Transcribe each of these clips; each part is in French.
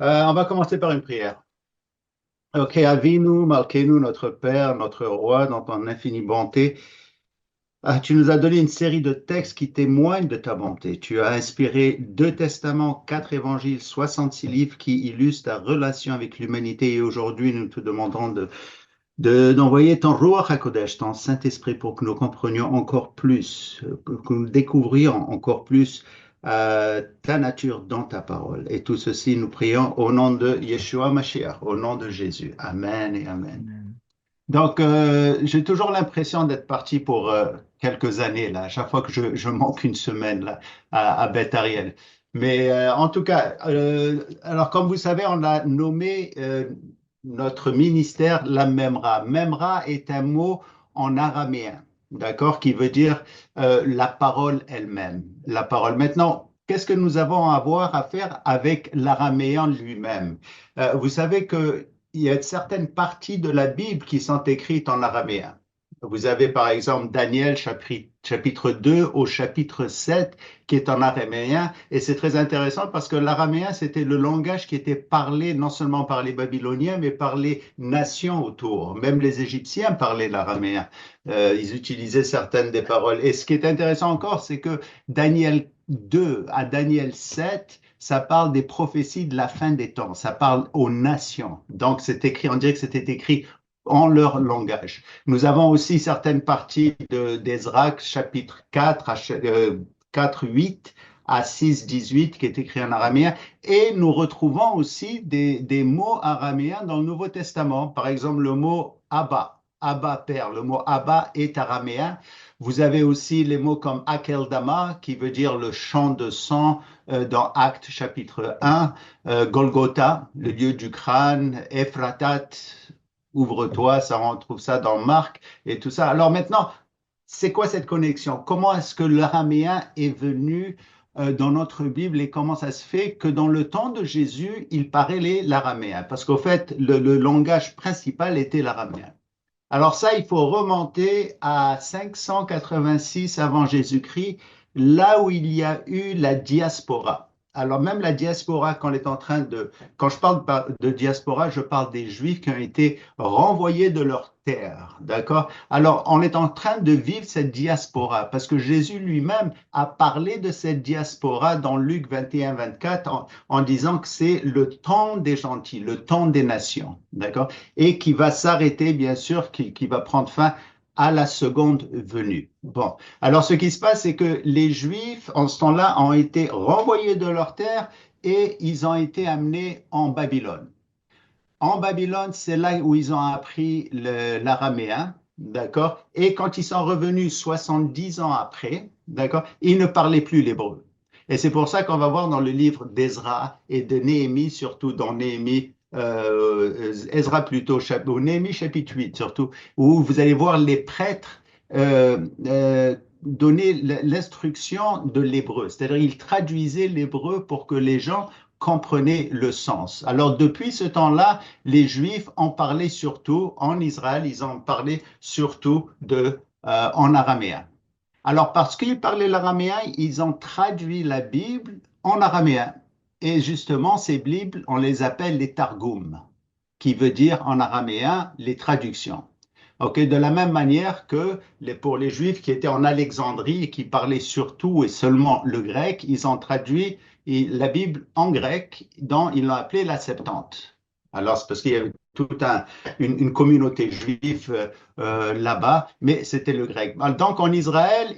On va commencer par une prière. Ok, Avinu, Malkeinu, notre Père, notre Roi, dans ton infinie bonté, tu nous as donné une série de textes qui témoignent de ta bonté. Tu as inspiré deux testaments, quatre évangiles, 66 livres qui illustrent ta relation avec l'humanité. Et aujourd'hui, nous te demandons d'envoyer ton Ruach HaKodesh, ton Saint-Esprit, pour que nous comprenions encore plus, que nous découvrions encore plus ta nature dans ta parole. Et tout ceci, nous prions au nom de Yeshua Mashiach, au nom de Jésus. Amen et Amen. Amen. Donc, j'ai toujours l'impression d'être parti pour quelques années, là, à chaque fois que je manque une semaine là, à Beth Ariel. Mais en tout cas, alors comme vous savez, on a nommé notre ministère la Memra. Memra est un mot en araméen, d'accord, qui veut dire la parole elle-même. La parole. Maintenant, qu'est-ce que nous avons à voir à faire avec l'araméen lui-même? Vous savez que il y a certaines parties de la Bible qui sont écrites en araméen. Vous avez par exemple Daniel chapitre 2 au chapitre 7 qui est en araméen et c'est très intéressant parce que l'araméen c'était le langage qui était parlé non seulement par les Babyloniens mais par les nations autour. Même les Égyptiens parlaient l'araméen. Ils utilisaient certaines des paroles. Et ce qui est intéressant encore c'est que Daniel 2 à Daniel 7 ça parle des prophéties de la fin des temps, ça parle aux nations. Donc, c'est écrit, on dirait que c'était écrit en leur langage. Nous avons aussi certaines parties d'Ezra, chapitre 4, 4, 8 à 6, 18, qui est écrit en araméen. Et nous retrouvons aussi des mots araméens dans le Nouveau Testament. Par exemple, le mot Abba, Abba Père. Le mot Abba est araméen. Vous avez aussi les mots comme Akeldama, qui veut dire le champ de sang dans Actes chapitre 1, Golgotha, le lieu du crâne, Ephratat, ouvre-toi, ça on trouve ça dans Marc et tout ça. Alors maintenant, c'est quoi cette connexion? Comment est-ce que l'araméen est venu dans notre Bible et comment ça se fait que dans le temps de Jésus, il parlait l'araméen? Parce qu'au fait, le langage principal était l'araméen. Alors ça, il faut remonter à 586 avant Jésus-Christ, là où il y a eu la diaspora. Alors même la diaspora, quand je parle de diaspora, je parle des Juifs qui ont été renvoyés de leur terre, d'accord? Alors on est en train de vivre cette diaspora parce que Jésus lui-même a parlé de cette diaspora dans Luc 21-24 en disant que c'est le temps des gentils, le temps des nations, d'accord? Et qui va s'arrêter, bien sûr, qui va prendre fin à la seconde venue. Bon, alors ce qui se passe, c'est que les Juifs, en ce temps-là, ont été renvoyés de leur terre et ils ont été amenés en Babylone. En Babylone, c'est là où ils ont appris l'araméen, d'accord? Et quand ils sont revenus 70 ans après, d'accord, ils ne parlaient plus l'hébreu. Et c'est pour ça qu'on va voir dans le livre d'Ezra et de Néhémie, surtout dans Néhémie, Ezra plutôt, ou Néhémie chapitre 8 surtout, où vous allez voir les prêtres donner l'instruction de l'hébreu. C'est-à-dire, ils traduisaient l'hébreu pour que les gens comprenaient le sens. Alors, depuis ce temps-là, les Juifs en parlaient surtout, en Israël, ils en parlaient surtout en araméen. Alors, parce qu'ils parlaient l'araméen, ils ont traduit la Bible en araméen. Et justement, ces Bibles, on les appelle les Targums, qui veut dire en araméen les traductions. Ok, de la même manière que pour les Juifs qui étaient en Alexandrie et qui parlaient surtout et seulement le grec, ils ont traduit la Bible en grec, dont ils l'ont appelé la Septante. Alors, c'est parce qu'il y avait toute une communauté juive là-bas, mais c'était le grec. Donc, en Israël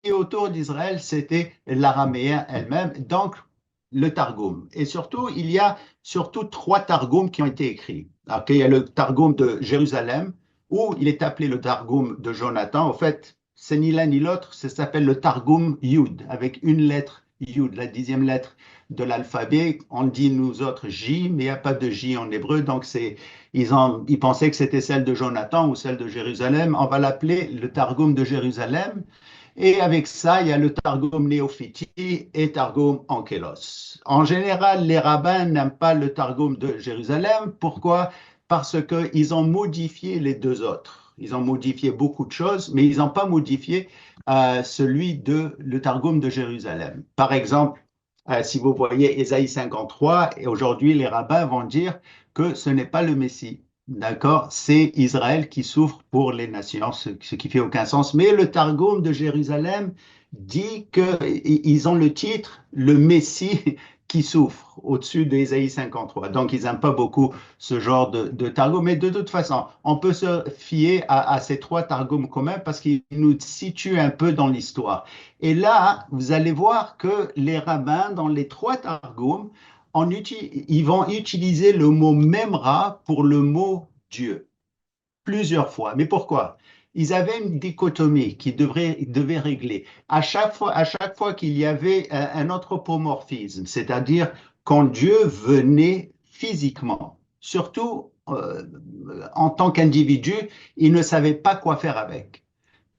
et autour d'Israël, c'était l'araméen elle-même, donc le Targum. Et surtout, il y a surtout trois Targums qui ont été écrits. Alors, il y a le Targum de Jérusalem, où il est appelé le Targum de Jonathan. En fait, c'est ni l'un ni l'autre, ça s'appelle le Targum Yud, avec une lettre Yud, la 10e lettre de l'alphabet. On dit nous autres J, mais il n'y a pas de J en hébreu, donc ils pensaient que c'était celle de Jonathan ou celle de Jérusalem. On va l'appeler le Targum de Jérusalem. Et avec ça, il y a le Targum Néophiti et Targum Ankelos. En général, les rabbins n'aiment pas le Targum de Jérusalem. Pourquoi? Parce qu'ils ont modifié les deux autres. Ils ont modifié beaucoup de choses, mais ils n'ont pas modifié celui de le Targum de Jérusalem. Par exemple, Si vous voyez Ésaïe 53, et aujourd'hui, les rabbins vont dire que ce n'est pas le Messie. D'accord? C'est Israël qui souffre pour les nations, ce qui fait aucun sens. Mais le Targum de Jérusalem dit qu'ils ont le titre Le Messie qui souffre au-dessus d'Ésaïe 53. Donc, ils n'aiment pas beaucoup ce genre de Targum. Mais de toute façon, on peut se fier à ces trois Targums communs parce qu'ils nous situent un peu dans l'histoire. Et là, vous allez voir que les rabbins, dans les trois Targums, ils vont utiliser le mot Memra pour le mot Dieu, plusieurs fois. Mais pourquoi? Ils avaient une dichotomie qu'ils devaient régler. À chaque fois qu'il y avait un anthropomorphisme, c'est-à-dire quand Dieu venait physiquement, surtout en tant qu'individu, ils ne savaient pas quoi faire avec.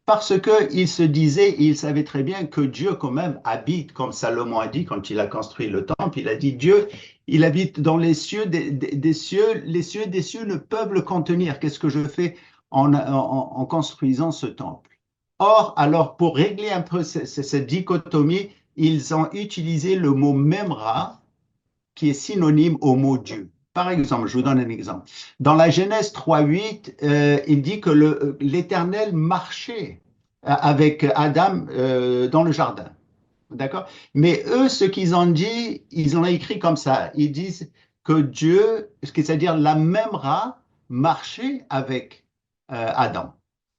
Parce qu'il se disait, il savait très bien que Dieu quand même habite, comme Salomon a dit quand il a construit le temple, il a dit Dieu, il habite dans les cieux des cieux, les cieux des cieux ne peuvent le contenir. Qu'est-ce que je fais en construisant ce temple? Or, alors pour régler un peu cette dichotomie, ils ont utilisé le mot Memra, qui est synonyme au mot Dieu. Par exemple, je vous donne un exemple. Dans la Genèse 3:8, il dit que l'Éternel marchait avec Adam dans le jardin. D'accord? Mais eux, ce qu'ils ont dit, ils ont écrit comme ça. Ils disent que Dieu, c'est-à-dire la Memra, marchait avec Adam,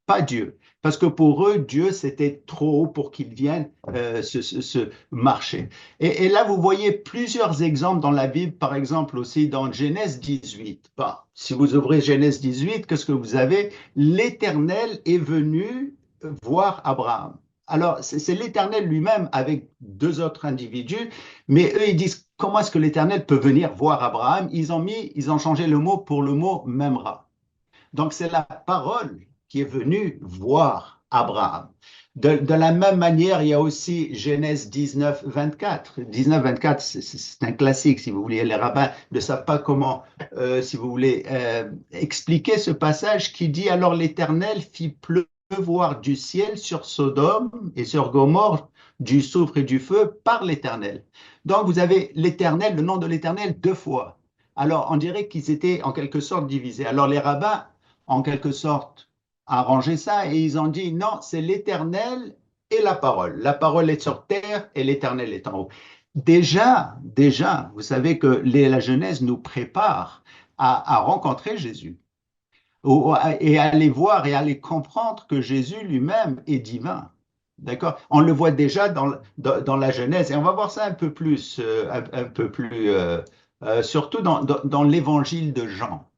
pas Dieu. Parce que pour eux, Dieu, c'était trop haut pour qu'il vienne se marcher. Et là, vous voyez plusieurs exemples dans la Bible, par exemple aussi dans Genèse 18. Bon, si vous ouvrez Genèse 18, qu'est-ce que vous avez? L'Éternel est venu voir Abraham. Alors, c'est l'Éternel lui-même avec deux autres individus, mais eux, ils disent, comment est-ce que l'Éternel peut venir voir Abraham? Ils ont changé le mot pour le mot Memra. Donc, c'est la parole qui est venue voir Abraham. De la même manière, il y a aussi Genèse 19-24. 19-24, c'est un classique, si vous voulez. Les rabbins ne savent pas comment, si vous voulez, expliquer ce passage qui dit, alors l'Éternel fit pleuvoir du ciel sur Sodome et sur Gomorrhe du soufre et du feu par l'Éternel. Donc, vous avez l'Éternel, le nom de l'Éternel, deux fois. Alors, on dirait qu'ils étaient en quelque sorte divisés. Alors, les rabbins en quelque sorte, arrangé ça et ils ont dit non, c'est l'Éternel et la parole. La parole est sur terre et l'Éternel est en haut. Déjà, vous savez que la Genèse nous prépare à rencontrer Jésus et à aller voir et à aller comprendre que Jésus lui-même est divin. D'accord? On le voit déjà dans la Genèse et on va voir ça un peu plus, surtout dans l'évangile de Jean.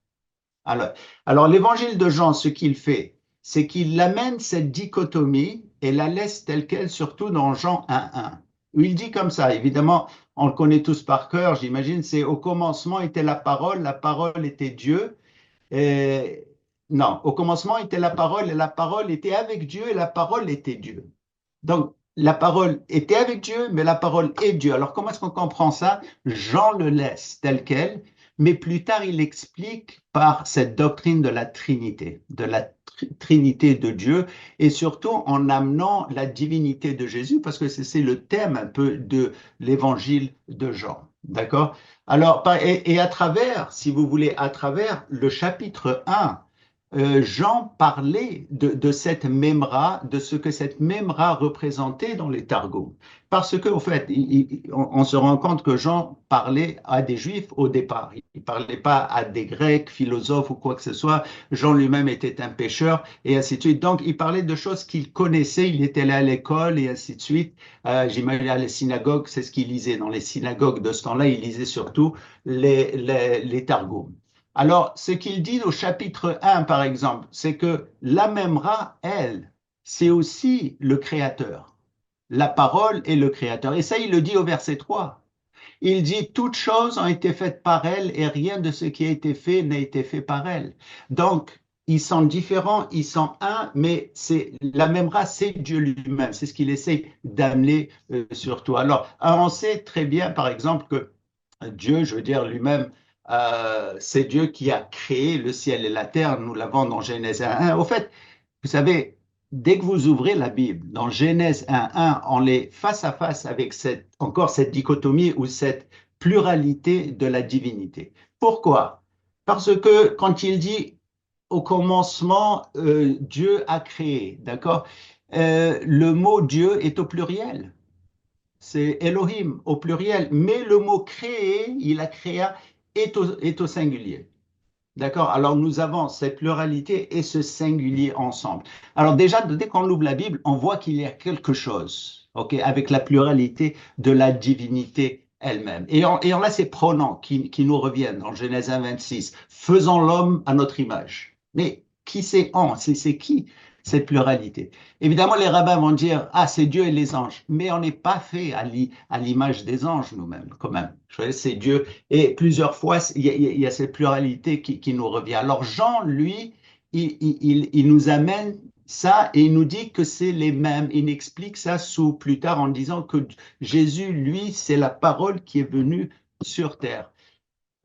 Alors, alors l'évangile de Jean, ce qu'il fait, c'est qu'il amène cette dichotomie et la laisse telle qu'elle, surtout dans Jean 1:1, où il dit comme ça, évidemment, on le connaît tous par cœur, j'imagine, c'est au commencement était la parole était Dieu. Et, non, au commencement était la parole et la parole était avec Dieu et la parole était Dieu. Donc, la parole était avec Dieu, mais la parole est Dieu. Alors, comment est-ce qu'on comprend ça? Jean le laisse tel quel, mais plus tard, il explique par cette doctrine de la Trinité, de la Trinité de Dieu, et surtout en amenant la divinité de Jésus, parce que c'est le thème un peu de l'évangile de Jean. D'accord? Alors, et à travers, si vous voulez, à travers le chapitre 1, Jean parlait de cette Memra, de ce que cette Memra représentait dans les Targums. Parce qu'au fait, on se rend compte que Jean parlait à des Juifs au départ. Il ne parlait pas à des Grecs, philosophes ou quoi que ce soit. Jean lui-même était un pêcheur et ainsi de suite. Donc, il parlait de choses qu'il connaissait. Il était allé à l'école et ainsi de suite. J'imagine à les synagogues, c'est ce qu'il lisait. Dans les synagogues de ce temps-là, il lisait surtout les Targums. Alors, ce qu'il dit au chapitre 1, par exemple, c'est que la Memra, elle, c'est aussi le Créateur. La parole est le Créateur. Et ça, il le dit au verset 3. Il dit, toutes choses ont été faites par elle et rien de ce qui a été fait n'a été fait par elle. Donc, ils sont différents, ils sont un, mais c'est la Memra, c'est Dieu lui-même. C'est ce qu'il essaie d'amener surtout. Alors, on sait très bien, par exemple, que Dieu, je veux dire, lui-même, c'est Dieu qui a créé le ciel et la terre. Nous l'avons dans Genèse 1:1. Au fait, vous savez, dès que vous ouvrez la Bible, dans Genèse 1:1, on est face à face avec encore cette dichotomie ou cette pluralité de la divinité. Pourquoi? Parce que quand il dit au commencement, Dieu a créé, d'accord? Le mot Dieu est au pluriel. C'est Elohim au pluriel, mais le mot créé, il a créé, est au singulier. D'accord? Alors nous avons cette pluralité et ce singulier ensemble. Alors déjà, dès qu'on ouvre la Bible, on voit qu'il y a quelque chose, ok, avec la pluralité de la divinité elle-même. Et on a ces pronoms qui nous reviennent dans Genèse 1:26. Faisons l'homme à notre image. Mais qui c'est on? C'est qui cette pluralité? Évidemment, les rabbins vont dire, ah, c'est Dieu et les anges. Mais on n'est pas fait à l'image des anges nous-mêmes, quand même. C'est Dieu et plusieurs fois, il y a cette pluralité qui nous revient. Alors Jean, lui, il nous amène ça et il nous dit que c'est les mêmes. Il explique ça plus tard en disant que Jésus, lui, c'est la parole qui est venue sur terre.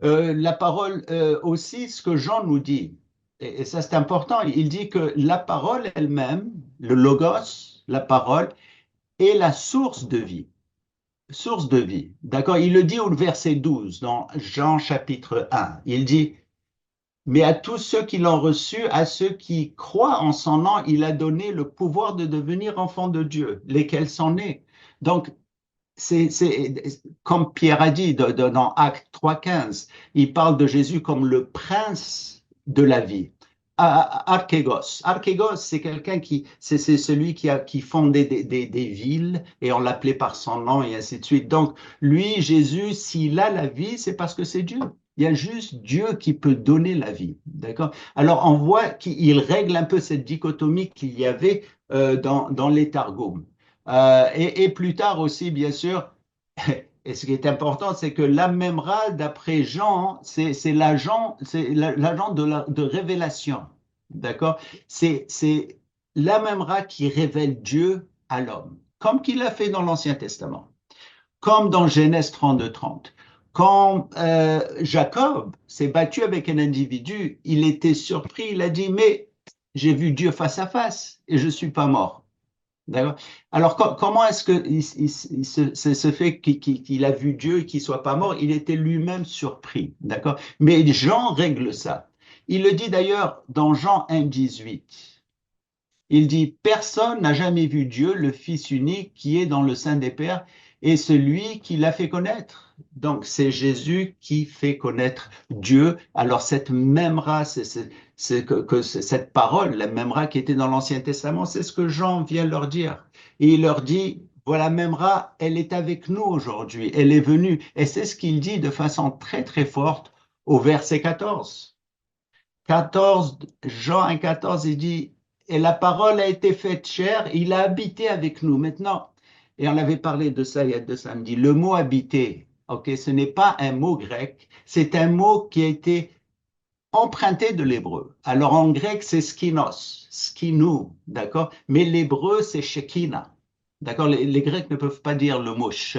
La parole aussi, ce que Jean nous dit, et ça c'est important, il dit que la parole elle-même, le logos, la parole, est la source de vie. Source de vie. D'accord? Il le dit au verset 12 dans Jean chapitre 1. Il dit, mais à tous ceux qui l'ont reçu, à ceux qui croient en son nom, il a donné le pouvoir de devenir enfants de Dieu, lesquels sont nés. Donc, comme Pierre a dit dans Acte 3:15, il parle de Jésus comme le prince de la vie. Archégos. Archégos, c'est quelqu'un c'est celui qui fondait des villes et on l'appelait par son nom et ainsi de suite. Donc, lui, Jésus, s'il a la vie, c'est parce que c'est Dieu. Il y a juste Dieu qui peut donner la vie. D'accord? Alors, on voit qu'il règle un peu cette dichotomie qu'il y avait dans les Targums. Et plus tard aussi, bien sûr, et ce qui est important, c'est que la Memra, d'après Jean, c'est l'agent de révélation. D'accord? C'est la Memra qui révèle Dieu à l'homme, comme qu'il l'a fait dans l'Ancien Testament, comme dans Genèse 32:30. Quand Jacob s'est battu avec un individu, il était surpris, il a dit, mais j'ai vu Dieu face à face et je ne suis pas mort. D'accord. Alors, comment est-ce que se fait qu'il a vu Dieu et qu'il soit pas mort? Il était lui-même surpris. D'accord. Mais Jean règle ça. Il le dit d'ailleurs dans Jean 1:18. Il dit, personne n'a jamais vu Dieu, le Fils unique qui est dans le sein des Pères, et celui qui l'a fait connaître. Donc, c'est Jésus qui fait connaître Dieu. Alors, cette même race, cette parole, la même race qui était dans l'Ancien Testament, c'est ce que Jean vient leur dire. Et il leur dit, voilà, même race, elle est avec nous aujourd'hui, elle est venue. Et c'est ce qu'il dit de façon très, très forte au verset 14. 14, Jean 1:14, il dit, et la parole a été faite chair, il a habité avec nous. Maintenant, et on avait parlé de ça il y a 2 samedis, le mot habiter, ok, ce n'est pas un mot grec, c'est un mot qui a été emprunté de l'hébreu. Alors en grec, c'est skinos, skinou, d'accord, mais l'hébreu, c'est shekina, d'accord, les Grecs ne peuvent pas dire le mot she.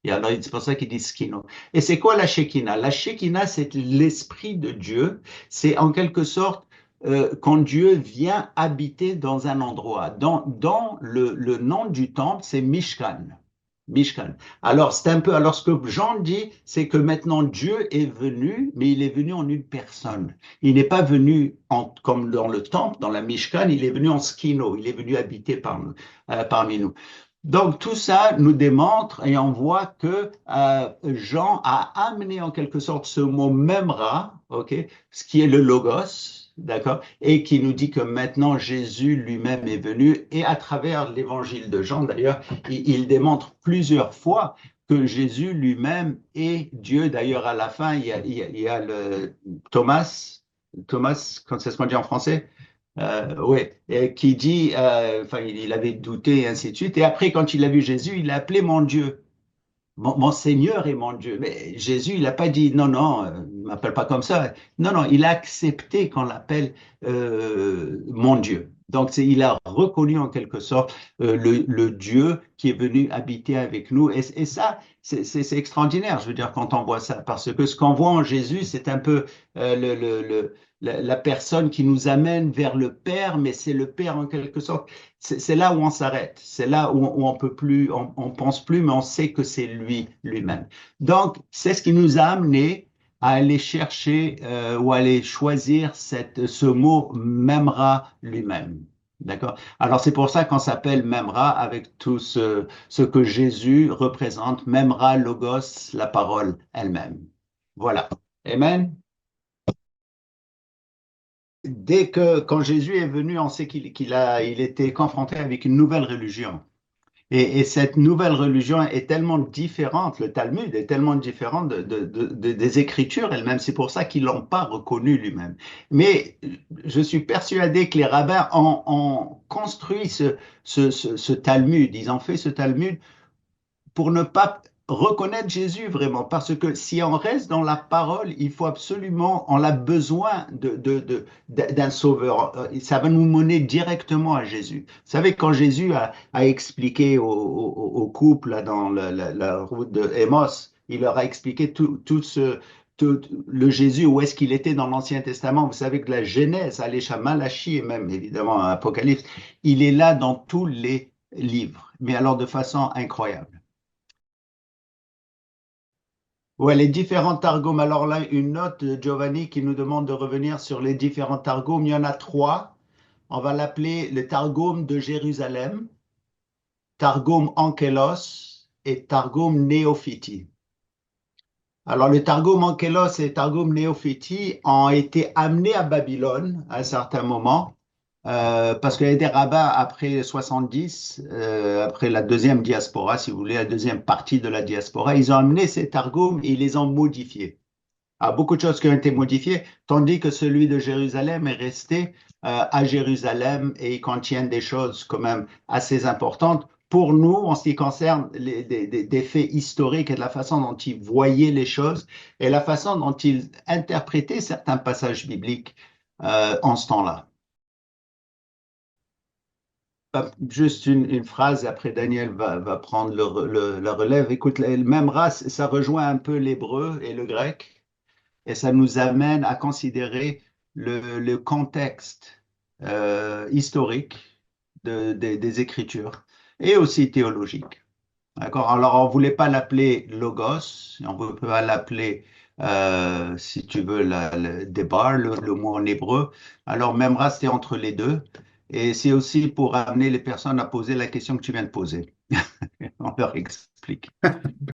Et alors, c'est pour ça qu'ils disent skino. Et c'est quoi la Shekinah? La Shekinah, c'est l'esprit de Dieu. C'est en quelque sorte quand Dieu vient habiter dans un endroit. Dans le nom du temple, c'est Mishkan. Mishkan. Alors, c'est un peu. Alors, ce que Jean dit, c'est que maintenant Dieu est venu, mais il est venu en une personne. Il n'est pas venu comme dans le temple, dans la Mishkan, il est venu en skino. Il est venu habiter parmi nous. Donc tout ça nous démontre et on voit que Jean a amené en quelque sorte ce mot memra, ok, ce qui est le logos, d'accord, et qui nous dit que maintenant Jésus lui-même est venu et à travers l'évangile de Jean d'ailleurs, il démontre plusieurs fois que Jésus lui-même est Dieu. D'ailleurs à la fin il y a le Thomas, quand ça se dit en français? Oui, qui dit, enfin, il avait douté et ainsi de suite. Et après, quand il a vu Jésus, il l'a appelé mon Dieu, mon Seigneur et mon Dieu. Mais Jésus, il n'a pas dit non, non, ne m'appelle pas comme ça. Non, non, il a accepté qu'on l'appelle mon Dieu. Donc, il a reconnu en quelque sorte le Dieu qui est venu habiter avec nous. Et ça, c'est extraordinaire, je veux dire, quand on voit ça. Parce que ce qu'on voit en Jésus, c'est un peu la personne qui nous amène vers le Père, mais c'est le Père en quelque sorte. C'est là où on s'arrête. C'est là où on peut plus, on pense plus, mais on sait que c'est lui, lui-même. Donc, c'est ce qui nous a amené à aller chercher ou à aller choisir ce mot Memra lui-même. D'accord? Alors c'est pour ça qu'on s'appelle Memra avec tout ce que Jésus représente, Memra Logos, la parole elle-même. Voilà. Amen. Quand Jésus est venu, on sait il était confronté avec une nouvelle religion. Et cette nouvelle religion est tellement différente, le Talmud est tellement différent des Écritures elles-mêmes. C'est pour ça qu'ils l'ont pas reconnu lui-même. Mais je suis persuadé que les rabbins ont construit ce Talmud. Ils ont fait ce Talmud pour ne pas reconnaître Jésus vraiment. Parce que si on reste dans la parole, il faut absolument, on a besoin d'un sauveur. Ça va nous mener directement à Jésus. Vous savez, quand Jésus a expliqué au couple là, dans la route de Émos, il leur a expliqué tout le Jésus, où est-ce qu'il était dans l'Ancien Testament. Vous savez que la Genèse, Alécha, Malachie et même évidemment Apocalypse, il est là dans tous les livres, mais alors de façon incroyable. Ouais, les différents targums. Alors là, une note de Giovanni qui nous demande de revenir sur les différents targums. Il y en a trois. On va l'appeler le Targum de Jérusalem, Targum Ankelos et Targum Néophiti. Alors, le Targum Ankelos et le Targum Néophiti ont été amenés à Babylone à un certain moment, parce qu'il y a des rabbins après 70, après la deuxième diaspora, si vous voulez, la deuxième partie de la diaspora, ils ont amené ces Targums et ils les ont modifiés. Ah, beaucoup de choses qui ont été modifiées, tandis que celui de Jérusalem est resté à Jérusalem et il contient des choses quand même assez importantes pour nous en ce qui concerne des faits historiques et de la façon dont ils voyaient les choses et la façon dont ils interprétaient certains passages bibliques en ce temps-là. Juste une phrase, après Daniel va prendre la relève. Écoute, le même race, ça rejoint un peu l'hébreu et le grec. Et ça nous amène à considérer le contexte historique des Écritures et aussi théologique. D'accord? Alors, on ne voulait pas l'appeler logos, on ne peut pas l'appeler, si tu veux, débar, le mot en hébreu. Alors, même c'était entre les deux. Et c'est aussi pour amener les personnes à poser la question que tu viens de poser. On leur explique.